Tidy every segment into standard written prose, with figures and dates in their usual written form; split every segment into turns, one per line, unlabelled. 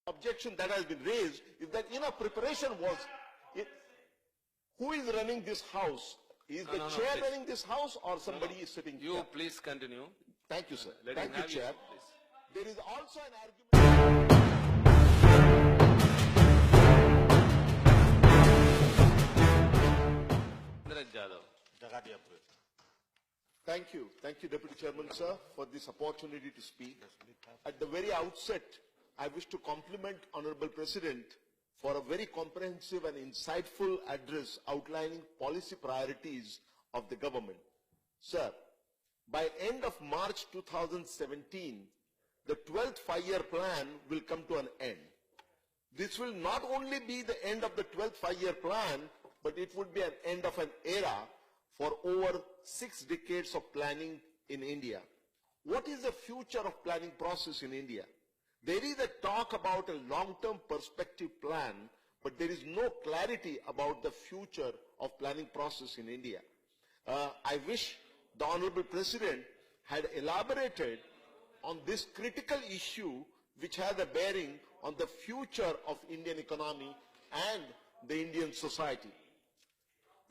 objection that has been raised is that enough preparation was. Who is running this house? Is the chair running this house or somebody is sitting here?
You please continue.
Thank you, sir.
Let
Thank
him
you,
have
Chair.
his,
There is also an argument.
Narendra Jadhav.
Thank you, Deputy Chairman, sir, for this opportunity to speak. At the very outset, I wish to compliment Honorable President for a very comprehensive and insightful address outlining policy priorities of the government. Sir, by end of March 2017, the 12th five-year plan will come to an end. This will not only be the end of the 12th five-year plan, but it would be an end of an era for over 6 decades of planning in India. What is the future of planning process in India? There is a talk about a long-term perspective plan, but there is no clarity about the future of planning process in India. I wish the Honorable President had elaborated on this critical issue which has a bearing on the future of Indian economy and the Indian society.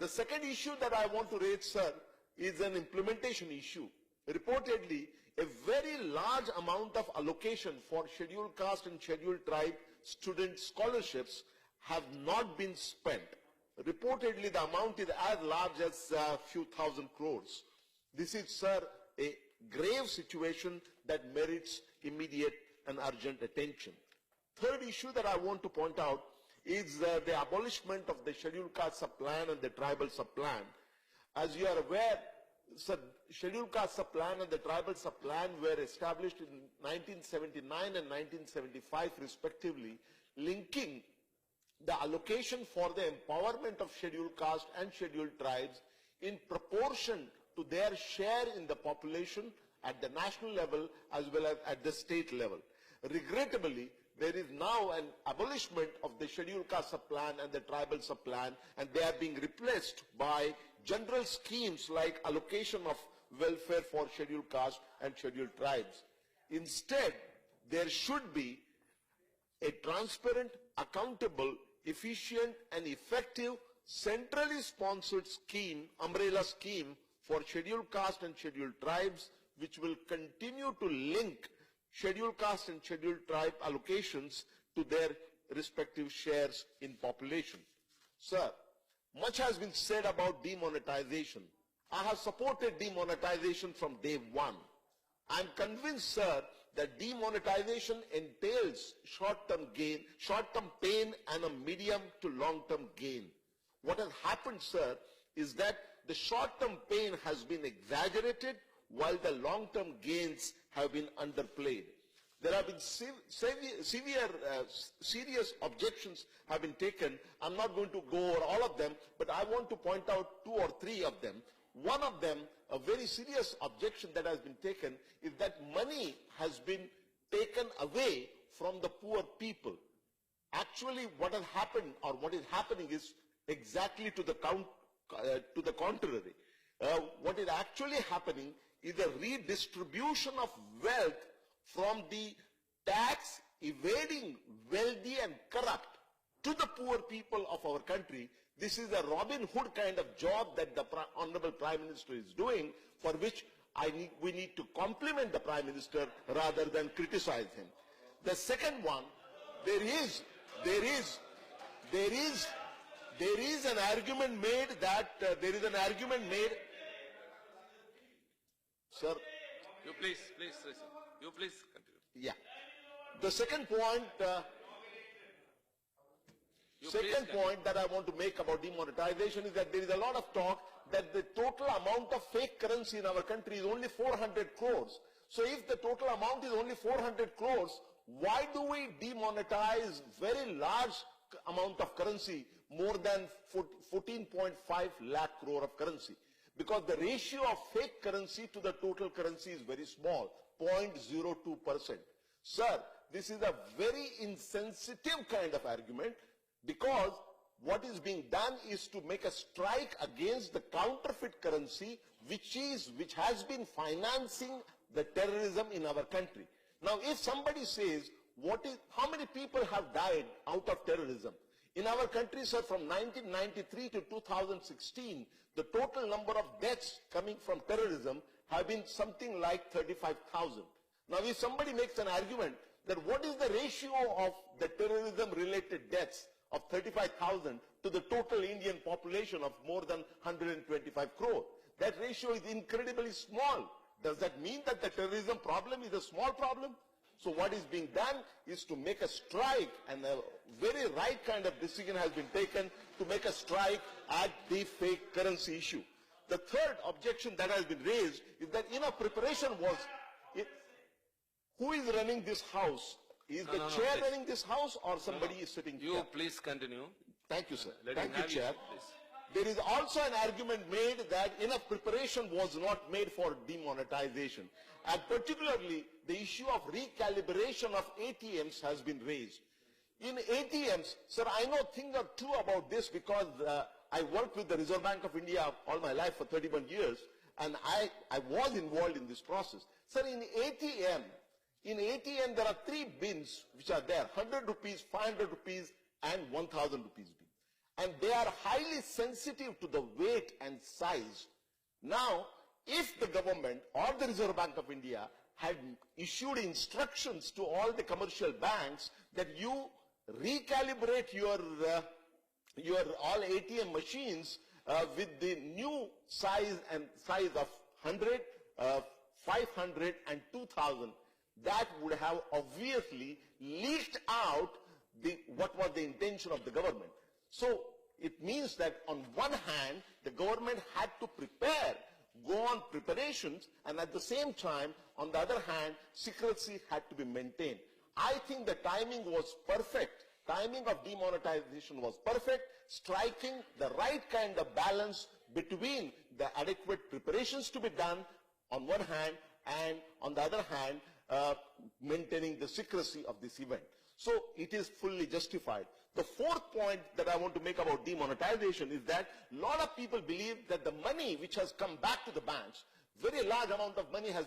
The second issue that I want to raise, sir, is an implementation issue. Reportedly, a very large amount of allocation for scheduled caste and scheduled tribe student scholarships have not been spent. Reportedly, the amount is as large as a few thousand crores. This is, sir, a grave situation that merits immediate and urgent attention. Third issue that I want to point out is the abolishment of the scheduled caste sub-plan and the tribal sub-plan. As you are aware, scheduled caste sub-plan and the tribal sub-plan were established in 1979 and 1975 respectively, linking the allocation for the empowerment of scheduled caste and scheduled tribes in proportion to their share in the population at the national level as well as at the state level. Regrettably, there is now an abolishment of the scheduled caste sub-plan and the tribal sub-plan, and they are being replaced by general schemes like allocation of welfare for scheduled caste and scheduled tribes. Instead, there should be a transparent, accountable, efficient and effective centrally sponsored scheme, umbrella scheme for scheduled caste and scheduled tribes, which will continue to link scheduled caste and scheduled tribe allocations to their respective shares in population. Sir, much has been said about demonetization. I have supported demonetization from day one. I am convinced, sir, that demonetization entails short-term gain, short-term pain and a medium to long-term gain. What has happened, sir, is that the short-term pain has been exaggerated while the long-term gains have been underplayed. There have been serious objections have been taken. I'm not going to go over all of them, but I want to point out 2 or 3 of them. One of them, a very serious objection that has been taken, is that money has been taken away from the poor people. Actually, what has happened or what is happening is exactly to the contrary. What is actually happening is a redistribution of wealth from the tax evading wealthy and corrupt to the poor people of our country. This is a Robin Hood kind of job that the Honorable Prime Minister is doing, for which we need to compliment the Prime Minister rather than criticize him. The second one, there is an argument made that Sir,
You please listen. You please continue.
Yeah. The second point, that I want to make about demonetization is that there is a lot of talk that the total amount of fake currency in our country is only 400 crores. So if the total amount is only 400 crores, why do we demonetize very large amount of currency, more than 14.5 lakh crore of currency? Because the ratio of fake currency to the total currency is very small, 0.02%. Sir, this is a very insensitive kind of argument, because what is being done is to make a strike against the counterfeit currency which has been financing the terrorism in our country. Now, if somebody says, how many people have died out of terrorism? In our country, sir, from 1993 to 2016, the total number of deaths coming from terrorism have been something like 35,000. Now, if somebody makes an argument that what is the ratio of the terrorism-related deaths of 35,000 to the total Indian population of more than 125 crore, that ratio is incredibly small. Does that mean that the terrorism problem is a small problem? So what is being done is to make a strike, and a very right kind of decision has been taken to make a strike at the fake currency issue. The third objection that has been raised is that enough preparation was... Who is running this house? Is the chair
please.
running this house, or somebody is sitting
You
here?
please continue.
Thank you, sir.
Let
Thank
him
you,
have
Chair.
it, please.
There is also an argument made that enough preparation was not made for demonetization. And particularly, the issue of recalibration of ATMs has been raised. In ATMs, sir, I know a thing or two about this because I worked with the Reserve Bank of India all my life for 31 years, and I was involved in this process. Sir, in ATM there are three bins which are there: 100 rupees, 500 rupees, and 1,000 rupees bin. And they are highly sensitive to the weight and size. Now, if the government or the Reserve Bank of India had issued instructions to all the commercial banks that you recalibrate your all ATM machines with the new size of 100, 500 and 2,000, that would have obviously leaked out what was the intention of the government. So it means that on one hand, the government had to go on preparations, and at the same time, on the other hand, secrecy had to be maintained. I think the timing was perfect. Timing of demonetization was perfect, striking the right kind of balance between the adequate preparations to be done on one hand, and on the other hand, maintaining the secrecy of this event. So it is fully justified. The fourth point that I want to make about demonetization is that a lot of people believe that the money which has come back to the banks, very large amount of money has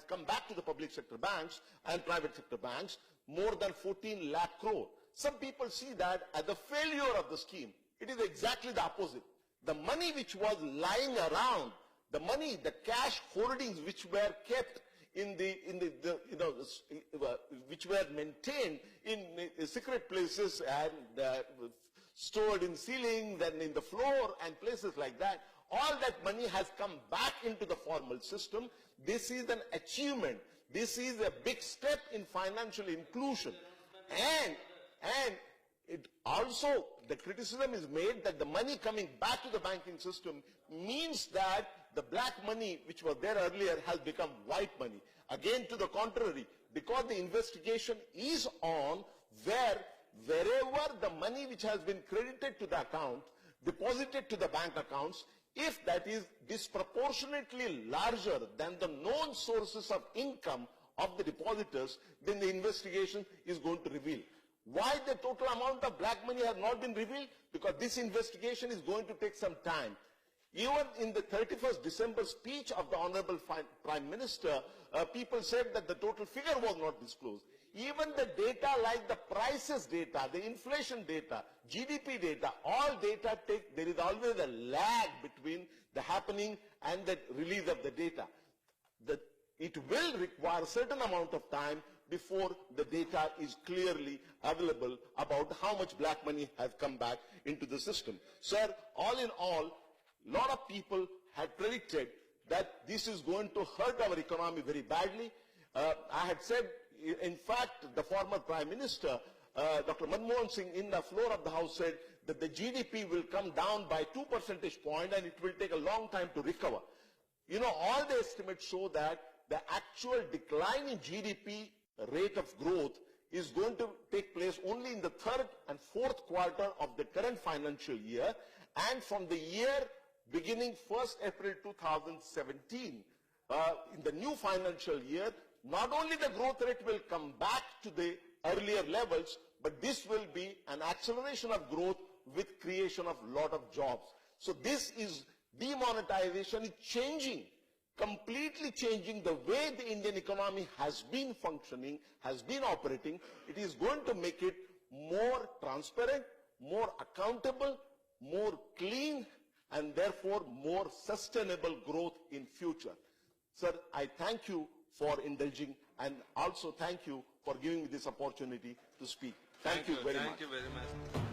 come back to the public sector banks and private sector banks, more than 14 lakh crore. Some people see that as the failure of the scheme. It is exactly the opposite. The money which was lying around, the money, the cash holdings which were kept which were maintained in secret places and stored in ceilings and in the floor and places like that, all that money has come back into the formal system. This is an achievement. This is a big step in financial inclusion. And it also, the criticism is made that the money coming back to the banking system means that the black money which was there earlier has become white money. Again, to the contrary, because the investigation is on wherever the money which has been credited to the account, deposited to the bank accounts, if that is disproportionately larger than the known sources of income of the depositors, then the investigation is going to reveal. Why the total amount of black money has not been revealed? Because this investigation is going to take some time. Even in the 31st December speech of the Honorable Prime Minister, people said that the total figure was not disclosed. Even the data like the prices data, the inflation data, GDP data, all data there is always a lag between the happening and the release of the data. It will require a certain amount of time before the data is clearly available about how much black money has come back into the system. Sir, all in all, a lot of people had predicted that this is going to hurt our economy very badly. I had said, in fact, the former Prime Minister, Dr. Manmohan Singh, in the floor of the House said that the GDP will come down by 2 percentage points and it will take a long time to recover. You know, all the estimates show that the actual decline in GDP rate of growth is going to take place only in the third and fourth quarter of the current financial year, and from the year beginning 1st April 2017, in the new financial year, not only the growth rate will come back to the earlier levels, but this will be an acceleration of growth with creation of a lot of jobs. So this is demonetization is changing completely changing the way the Indian economy has been functioning, has been operating. It is going to make it more transparent, more accountable, more clean, and therefore more sustainable growth in future. Sir, I thank you for indulging and also thank you for giving me this opportunity to speak. Thank you very much.
Thank you very much.